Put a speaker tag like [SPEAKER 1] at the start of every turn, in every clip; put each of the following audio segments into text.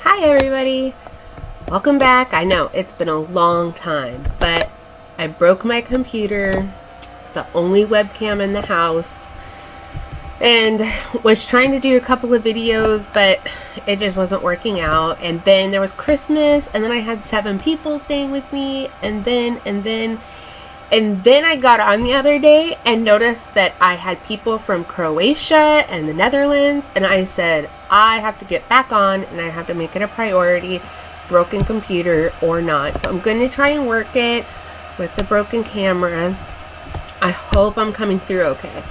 [SPEAKER 1] Hi everybody! Welcome back. I know it's been a long time, but I broke my computer, the only webcam in the house, and was trying to do a couple of videos, but it just wasn't working out. And then there was Christmas, and then I had 7 people staying with me, and then I got on the other day and noticed that I had people from Croatia and the Netherlands, and I said, I have to get back on and I have to make it a priority, broken computer or not. So I'm going to try and work it with the broken camera. I hope I'm coming through okay.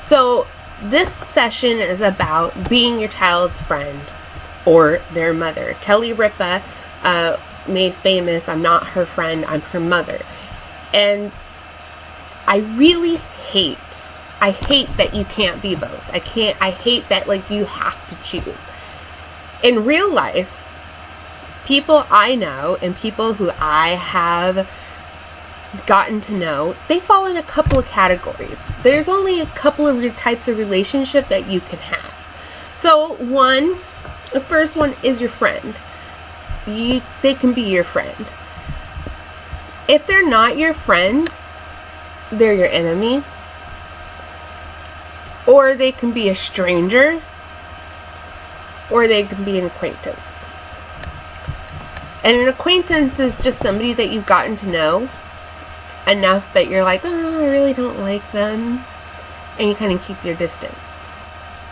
[SPEAKER 1] So this session is about being your child's friend or their mother. Kelly Ripa made famous, I'm not her friend, I'm her mother. And I really hate that you can't be both. I hate that you have to choose. In real life, people I know and people who I have gotten to know, they fall in a couple of categories. There's only a couple of types of relationship that you can have. So the first one is your friend. They can be your friend. If they're not your friend, they're your enemy. Or they can be a stranger. Or they can be an acquaintance. And an acquaintance is just somebody that you've gotten to know enough that you're like, oh, I really don't like them. And you kind of keep your distance.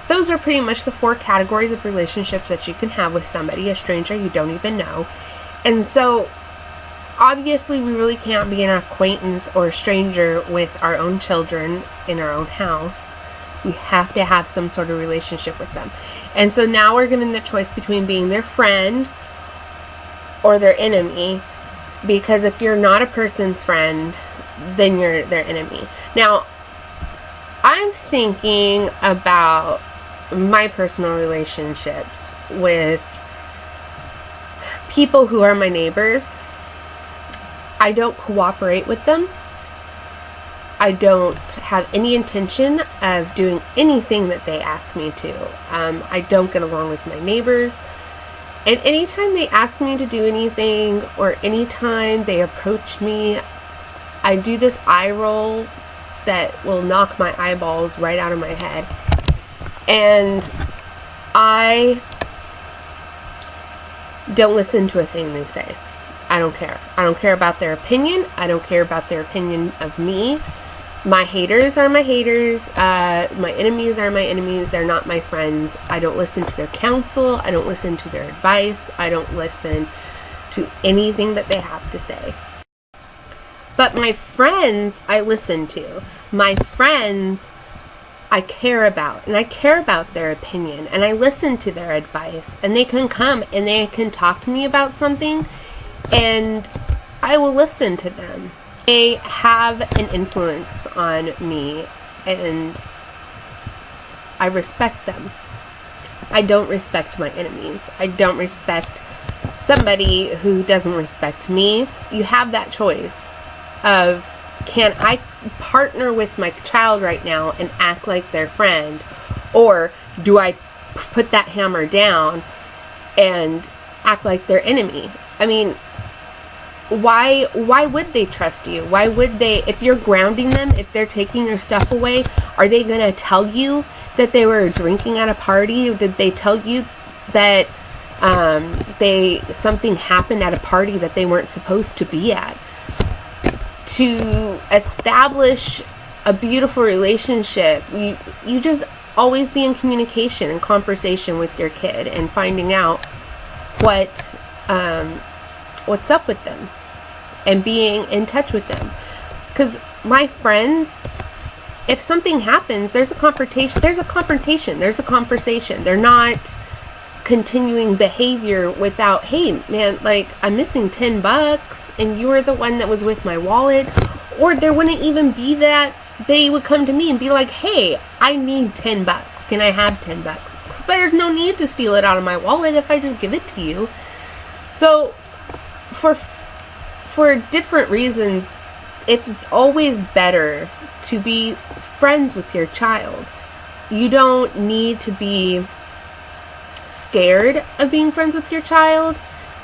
[SPEAKER 1] Those are pretty much the 4 categories of relationships that you can have with somebody, a stranger you don't even know. And so obviously, we really can't be an acquaintance or a stranger with our own children in our own house. We have to have some sort of relationship with them. And so now we're given the choice between being their friend or their enemy. Because if you're not a person's friend, then you're their enemy. Now, I'm thinking about my personal relationships with people who are my neighbors. I don't cooperate with them. I don't have any intention of doing anything that they ask me to. I don't get along with my neighbors. And anytime they ask me to do anything or anytime they approach me, I do this eye roll that will knock my eyeballs right out of my head. And I don't listen to a thing they say. I don't care. I don't care about their opinion. I don't care about their opinion of me. My haters are my haters. My enemies are my enemies. They're not my friends. I don't listen to their counsel. I don't listen to their advice. I don't listen to anything that they have to say. But my friends, I listen to. My friends, I care about. And I care about their opinion. And I listen to their advice. And they can come and they can talk to me about something. And I will listen to them. They have an influence on me, and I respect them. I don't respect my enemies. I don't respect somebody who doesn't respect me. You have that choice of, can I partner with my child right now and act like their friend, or do I put that hammer down and act like their enemy? I mean, why would they trust you? Why would they, if you're grounding them, if they're taking your stuff away, are they going to tell you that they were drinking at a party? Or did they tell you that something happened at a party that they weren't supposed to be at? To establish a beautiful relationship, you just always be in communication and conversation with your kid and finding out what's up with them and being in touch with them. Because my friends, if something happens, there's a confrontation, there's a conversation. They're not continuing behavior without, hey man, I'm missing $10 and you were the one that was with my wallet. Or there wouldn't even be that. They would come to me and be like, hey, I need $10. Can I have $10? So there's no need to steal it out of my wallet if I just give it to you. So for different reasons, it's always better to be friends with your child. You don't need to be scared of being friends with your child,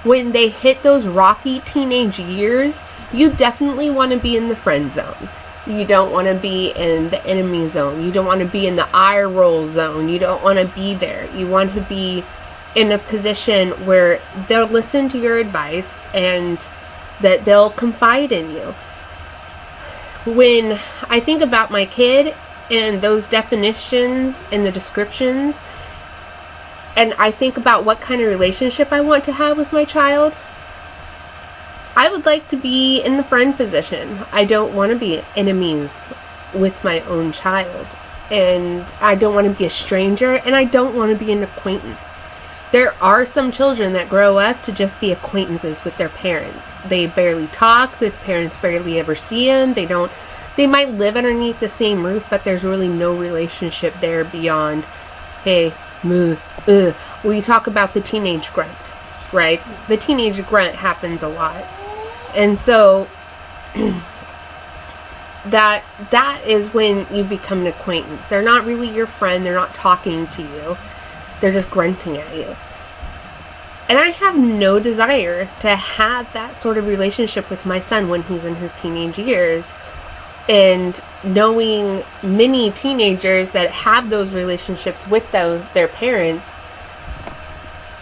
[SPEAKER 1] when they hit those rocky teenage years, you definitely want to be in the friend zone. You don't want to be in the enemy zone. You don't want to be in the eye roll zone. You don't want to be there. You want to be in a position where they'll listen to your advice and that they'll confide in you. When I think about my kid and those definitions and the descriptions, and I think about what kind of relationship I want to have with my child, I would like to be in the friend position. I don't want to be enemies with my own child. And I don't want to be a stranger, and I don't want to be an acquaintance. There are some children that grow up to just be acquaintances with their parents. They barely talk, the parents barely ever see them. They might live underneath the same roof, but there's really no relationship there beyond, hey, moo, we talk about the teenage grunt, right? The teenage grunt happens a lot. And so that is when you become an acquaintance. They're not really your friend. They're not talking to you. They're just grunting at you. And I have no desire to have that sort of relationship with my son when he's in his teenage years. And knowing many teenagers that have those relationships with their parents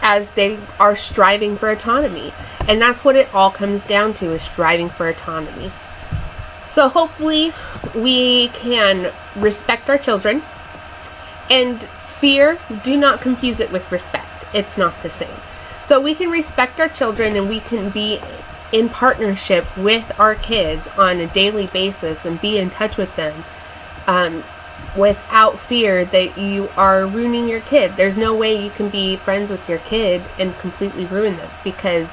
[SPEAKER 1] as they are striving for autonomy. And that's what it all comes down to, is striving for autonomy. So hopefully we can respect our children. And fear, do not confuse it with respect. It's not the same. So we can respect our children, and we can be in partnership with our kids on a daily basis and be in touch with them without fear that you are ruining your kid. There's no way you can be friends with your kid and completely ruin them, because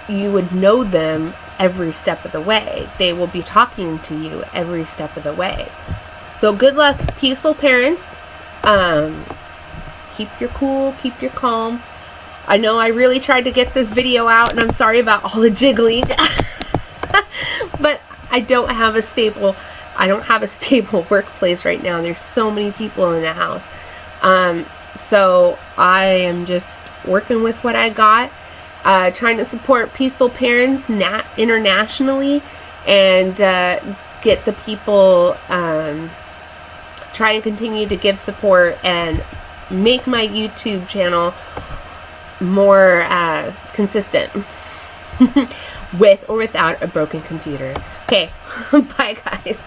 [SPEAKER 1] you would know them every step of the way. They will be talking to you every step of the way. So good luck, peaceful parents. Keep your cool, keep your calm. I know I really tried to get this video out, and I'm sorry about all the jiggling. But I don't have a stable workplace right now. There's so many people in the house. So I am just working with what I got, trying to support peaceful parents internationally, and get the people, try and continue to give support and make my YouTube channel more consistent with or without a broken computer. Okay, bye guys.